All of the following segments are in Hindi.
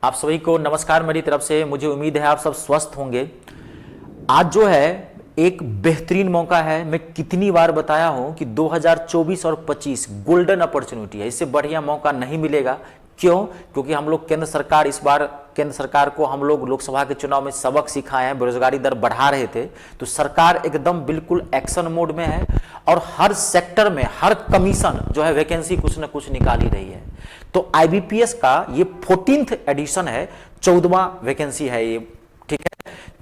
आप सभी को नमस्कार मेरी तरफ से। मुझे उम्मीद है आप सब स्वस्थ होंगे। आज जो है एक बेहतरीन मौका है। मैं कितनी बार बताया हूं कि 2024 और 25 गोल्डन अपॉर्चुनिटी है, इससे बढ़िया मौका नहीं मिलेगा। क्यों? क्योंकि हम लोग केंद्र सरकार, इस बार केंद्र सरकार को हम लोग लोकसभा के चुनाव में सबक सिखाए हैं, बेरोजगारी दर बढ़ा रहे थे, तो सरकार एकदम बिल्कुल एक्शन मोड में है और हर सेक्टर में हर कमीशन जो है वैकेंसी कुछ ना कुछ निकाल ही रही है। तो आईबीपीएस का ये 14th एडिशन है, 14वां वैकेंसी है ये, ठीक है।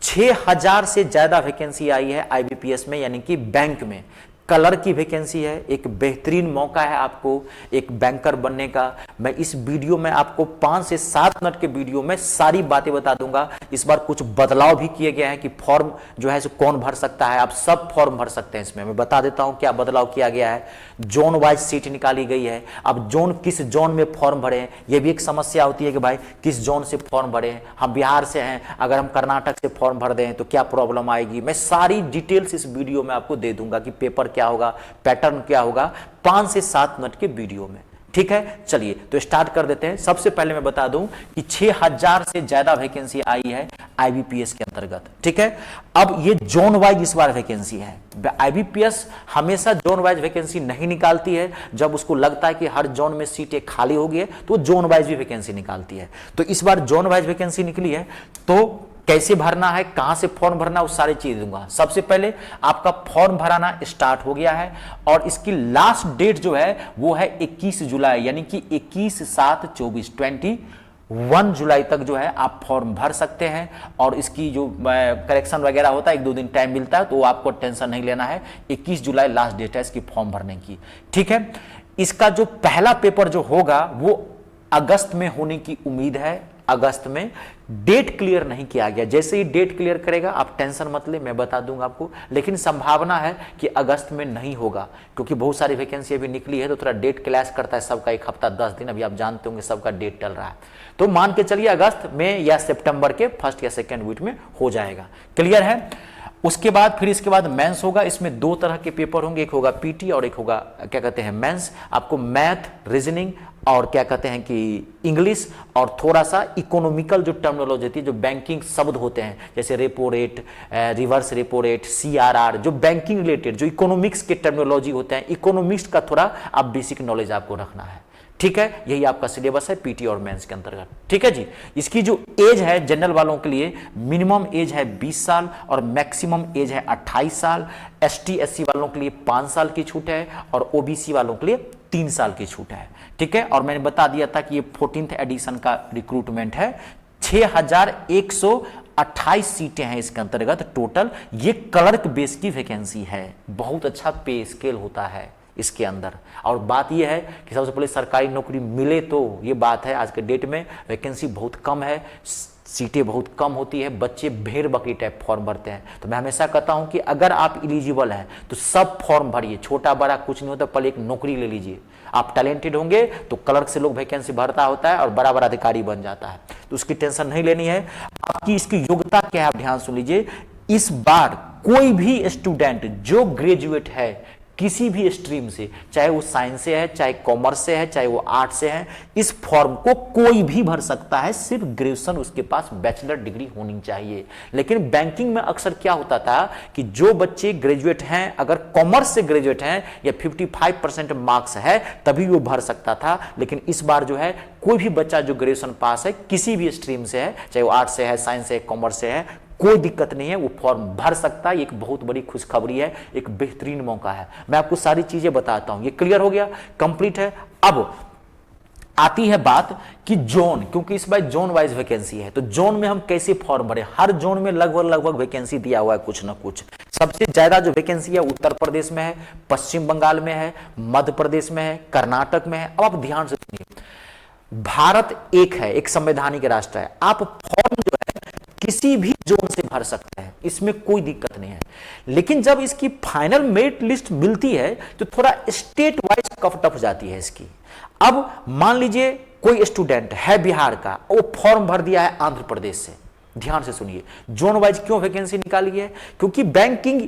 6000 से ज्यादा वैकेंसी आई है आईबीपीएस में, यानी कि बैंक में। कलर की वैकेंसी है, एक बेहतरीन मौका है आपको एक बैंकर बनने का। मैं इस वीडियो में आपको 5 से 7 मिनट के वीडियो में सारी बातें बता दूंगा। इस बार कुछ बदलाव भी किए गए हैं कि फॉर्म जो है कौन भर सकता है, आप सब फॉर्म भर सकते हैं। इसमें मैं बता देता हूं क्या बदलाव किया गया है। जोन वाइज सीट निकाली गई है। अब जोन, किस जोन में फॉर्म भरे, यह भी एक समस्या होती है कि भाई किस जोन से फॉर्म भरे। हम बिहार से हैं, अगर हम कर्नाटक से फॉर्म भर दें तो क्या प्रॉब्लम आएगी। मैं सारी डिटेल्स इस वीडियो में आपको दे दूंगा कि पेपर क्या होगा, पैटर्न क्या होगा, 5 से 7 मिनट के वीडियो में, ठीक है। चलिए तो स्टार्ट कर देते हैं। सबसे पहले मैं बता दूं कि 6000 से ज्यादा वैकेंसी आई है आईबीपीएस के अंतर्गत, ठीक है। अब ये जोन वाइज इस बार वैकेंसी है। आईबीपीएस हमेशा जोन वाइज वैकेंसी नहीं निकालती है। जब उसको लगता है कि हर जोन में सीटें खाली हो गई है तो जोन वाइज भी वैकेंसी निकालती है। तो इस बार जोन वाइज वैकेंसी निकली है। तो कैसे भरना है, कहां से फॉर्म भरना, उस सारी चीज दूंगा। सबसे पहले आपका फॉर्म भराना स्टार्ट हो गया है और इसकी लास्ट डेट जो है वो है 21 जुलाई, यानी कि 21/7/24 21 जुलाई तक जो है आप फॉर्म भर सकते हैं। और इसकी जो करेक्शन वगैरह होता है, 1-2 दिन टाइम मिलता है, तो आपको टेंशन नहीं लेना है। 21 जुलाई लास्ट डेट है इसकी फॉर्म भरने की, ठीक है। इसका जो पहला पेपर जो होगा वो अगस्त में होने की उम्मीद है। अगस्त में डेट क्लियर नहीं किया गया। जैसे ही डेट क्लियर करेगा आप टेंशन मत ले, मैं बता दूंगा आपको। लेकिन संभावना है कि अगस्त में नहीं होगा, क्योंकि बहुत सारी वैकेंसी अभी निकली है तो थोड़ा डेट क्लैश करता है सबका। 1 हफ्ता 10 दिन, अभी आप जानते होंगे सबका डेट टल रहा है। तो मान के चलिए अगस्त में या सितंबर के 1st या 2nd वीक में हो जाएगा। क्लियर है। उसके बाद फिर इसके बाद मेंस होगा। इसमें 2 तरह के पेपर होंगे, एक होगा पीटी और एक होगा क्या कहते हैं मेंस। आपको मैथ, रीजनिंग और क्या कहते हैं कि इंग्लिश और थोड़ा सा इकोनॉमिकल जो टर्मिनोलॉजी होती है, जो बैंकिंग शब्द होते हैं, जैसे repo rate, reverse repo rate, CRR, जो बैंकिंग रिलेटेड जो इकोनॉमिक्स के टर्मिनोलॉजी होते हैं, इकोनॉमिक्स का थोड़ा आप बेसिक नॉलेज आपको रखना है, ठीक है। यही आपका सिलेबस है पीटी और मेंस के अंतर्गत, ठीक है जी। इसकी जो एज है जनरल वालों के लिए, मिनिमम एज है 20 साल और मैक्सिमम एज है 28 साल। एसटी एससी वालों के लिए 5 साल की छूट है और ओबीसी वालों के लिए 3 साल की छूट है, ठीक है। और मैंने बता दिया था कि ये 14th एडिशन का रिक्रूटमेंट है। 6128 सीटें हैं इसके अंतर्गत टोटल। ये क्लर्क बेस की वैकेंसी है। बहुत अच्छा पे स्केल होता है इसके अंदर। और बात यह है कि सबसे पहले सरकारी नौकरी मिले तो ये बात है। आज के डेट में वैकेंसी बहुत कम है, सीटें बहुत कम होती है, बच्चे भेड़ बकरी टाइप फॉर्म भरते हैं। तो मैं हमेशा कहता हूं कि अगर आप एलिजिबल हैं तो सब फॉर्म भरिए, छोटा बड़ा कुछ नहीं होता, पहले एक नौकरी ले लीजिए। आप टैलेंटेड होंगे तो क्लर्क से लोग वैकेंसी भरता होता है और बड़ा बड़ा अधिकारी बन जाता है, तो उसकी टेंशन नहीं लेनी है। आपकी इसकी योग्यता क्या है आप ध्यान सुन लीजिए। इस बार कोई भी स्टूडेंट जो ग्रेजुएट है किसी भी स्ट्रीम से, चाहे वो साइंस से है, चाहे कॉमर्स से है, चाहे वो आर्ट से है, इस फॉर्म को कोई भी भर सकता है। सिर्फ ग्रेजुएशन उसके पास बैचलर डिग्री होनी चाहिए। लेकिन बैंकिंग में अक्सर क्या होता था कि जो बच्चे ग्रेजुएट हैं, अगर कॉमर्स से ग्रेजुएट हैं या 55% मार्क्स है तभी वो भर सकता था। लेकिन इस बार जो है कोई भी बच्चा जो ग्रेजुएशन पास है किसी भी स्ट्रीम से है, चाहे वो आर्ट से है, साइंस से, कॉमर्स से है, कोई दिक्कत नहीं है, वो फॉर्म भर सकता है। एक बहुत बड़ी खुशखबरी है, एक बेहतरीन मौका है। मैं आपको सारी चीजें बताता हूं। ये क्लियर हो गया, कंप्लीट है। अब आती है बात कि जोन, क्योंकि इस बार जोन वाइज वैकेंसी है, तो जोन में हम कैसे फॉर्म भरें। हर जोन में लगभग वैकेंसी दिया हुआ है कुछ ना कुछ। सबसे ज्यादा जो वैकेंसी है उत्तर प्रदेश में है, पश्चिम बंगाल में है, मध्य प्रदेश में है, कर्नाटक में है। अब आप ध्यान से सुनिए, भारत एक है, एक संवैधानिक राष्ट्र है। आप फॉर्म जो है किसी भी जोन से भर सकते हैं, इसमें कोई दिक्कत नहीं है। लेकिन जब इसकी फाइनल मेरिट लिस्ट मिलती है तो थोड़ा स्टेट वाइज कट ऑफ जाती है इसकी। अब मान लीजिए कोई स्टूडेंट है बिहार का, वो फॉर्म भर दिया है आंध्र प्रदेश से। ध्यान से सुनिए, जोन वाइज क्यों वैकेंसी निकाली है? क्योंकि बैंकिंग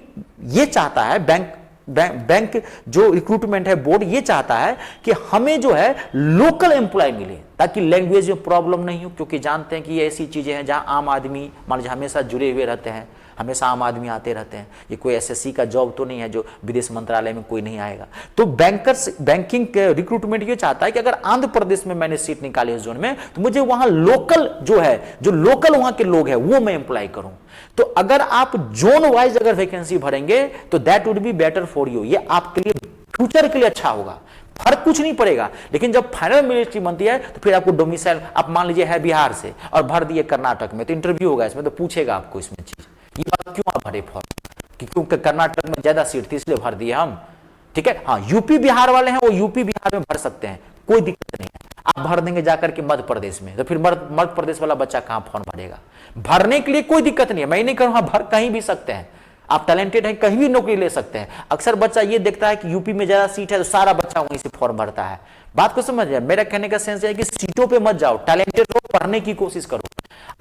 ये चाहता है, बैंक जो रिक्रूटमेंट है बोर्ड ये चाहता है कि हमें जो है लोकल एम्प्लॉय मिले। ताकि लैंग्वेज में प्रॉब्लम नहीं हो, क्योंकि जानते हैं कि ये ऐसी चीजें हैं जहां आम आदमी मान लीजिए हमेशा जुड़े हुए रहते हैं, हमेशा आम आदमी आते रहते हैं। ये कोई एसएससी का जॉब तो नहीं है जो विदेश मंत्रालय में कोई नहीं आएगा। तो बैंकिंग के रिक्रूटमेंट ये चाहता है कि अगर आंध्र प्रदेश में मैंने सीट निकाली इस जोन में, तो मुझे वहां लोकल जो है, जो लोकल वहां के लोग हैं वो मैं एम्प्लॉय करूं। तो अगर आप जोन वाइज अगर वैकेंसी भरेंगे तो that would be better for you, ये आपके लिए फ्यूचर के लिए अच्छा होगा, फर्क कुछ नहीं पड़ेगा। लेकिन जब फाइनल मिनिस्ट्री बनती है तो फिर आपको डोमिसाइल, आप मान लीजिए है बिहार से और भर दिए कर्नाटक में, तो इंटरव्यू होगा इसमें, तो पूछेगा आपको इसमें चीज, ये बात क्यों आप भरे फॉर्म, क्योंकि कर्नाटक में ज्यादा सीट थी इसलिए भर दिए हम, ठीक है। हाँ, यूपी बिहार वाले हैं वो यूपी बिहार में भर सकते हैं, कोई दिक्कत नहीं है। आप भर देंगे जाकर के मध्य प्रदेश में, तो फिर मध्य प्रदेश वाला बच्चा कहां फॉर्म भरेगा। भरने के लिए कोई दिक्कत नहीं है, मैं नहीं कहूंगा, भर कहीं भी सकते हैं, आप टैलेंटेड हैं कहीं भी नौकरी ले सकते हैं। अक्सर बच्चा ये देखता है कि यूपी में ज्यादा सीट है तो सारा बच्चा वहीं से फॉर्म भरता है। बात को समझ जाए, मेरा कहने का सेंस है कि सीटों पे मत जाओ, टैलेंटेड हो, पढ़ने की कोशिश करो,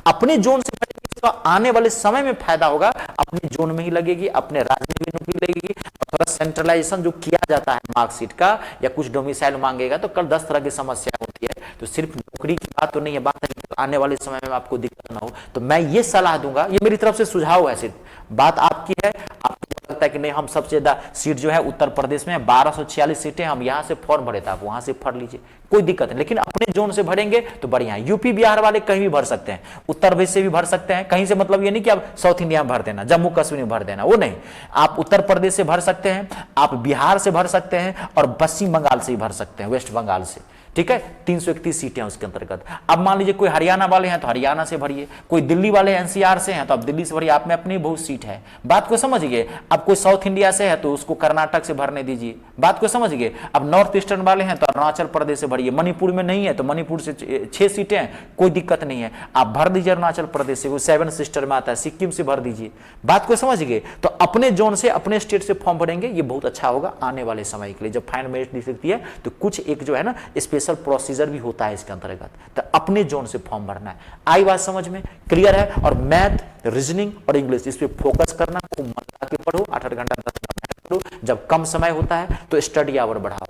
अपने जोन से तो आने वाले समय में फायदा होगा, अपने जोन में ही लगेगी, अपने राज्य में भी नौकरी लगेगी। और थोड़ा सेंट्रलाइजेशन जो किया जाता है मार्कशीट का या कुछ डोमिसाइल मांगेगा तो कल 10 तरह की समस्या होती है। तो सिर्फ नौकरी की बात तो नहीं है, बात है कि आने वाले समय में आपको दिक्कत ना हो। तो मैं ये सलाह दूंगा, ये मेरी तरफ से सुझाव है, सिर्फ बात आपकी है। आपको लगता है कि नहीं हम सबसे ज्यादा सीट जो है उत्तर प्रदेश में 1246 सीटें, हम यहां से फॉर्म भरे थे, आप वहां से भर लीजिए, कोई दिक्कत नहीं। लेकिन अपने जोन से भरेंगे तो बढ़िया है। यूपी बिहार वाले कहीं भी भर सकते हैं, उत्तर प्रदेश से भी भर सकते हैं, कहीं से मतलब ये नहीं कि आप साउथ इंडिया में भर देना, जम्मू कश्मीर में भर देना, वो नहीं। आप उत्तर प्रदेश से भर सकते हैं, आप बिहार से भर सकते हैं और पश्चिम बंगाल से भी भर सकते हैं, वेस्ट बंगाल से, ठीक है। 331 सीटें हैं उसके अंतर्गत। अब मान लीजिए कोई हरियाणा वाले हैं तो हरियाणा से भरिए, कोई दिल्ली वाले एनसीआर से हैं तो आप दिल्ली से भरिए, आप में अपनी बहुत सीट है, बात को समझिए। अब कोई साउथ इंडिया से है तो उसको कर्नाटक से भरने दीजिए, बात को समझिए। अब नॉर्थ ईस्टर्न वाले हैं तो अरुणाचल प्रदेश से भरिए, मणिपुर में नहीं है तो मणिपुर से 6 सीटें हैं, कोई दिक्कत नहीं है, आप भर दीजिए अरुणाचल प्रदेश से, 7 सिस्टर में आता है, सिक्किम से भर दीजिए, बात को समझिए। तो अपने जोन से अपने स्टेट से फॉर्म भरेंगे, ये बहुत अच्छा होगा आने वाले समय के लिए। जब फाइनल मेरिट लिखती है तो कुछ एक जो है ना स्पेशल प्रोसीजर भी होता है इसके अंतर्गत, तो अपने जोन से फॉर्म भरना है। आई बात समझ में, क्लियर है। और मैथ, रीजनिंग और इंग्लिश इस पे फोकस करना, खूब मन लगा के पढ़ो, 8-8 घंटा 10 घंटा पढ़ो। जब कम समय होता है तो स्टडी आवर बढ़ाओ,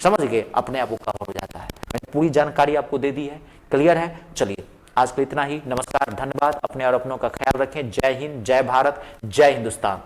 समझ गए, अपने आप को कवर हो जाता है। मैंने पूरी जानकारी आपको दे दी है, क्लियर है। चलिए आज के इतना ही, नमस्कार, धन्यवाद, अपने और अपनों का ख्याल रखें। जय हिंद, जय भारत, जय हिंदुस्तान।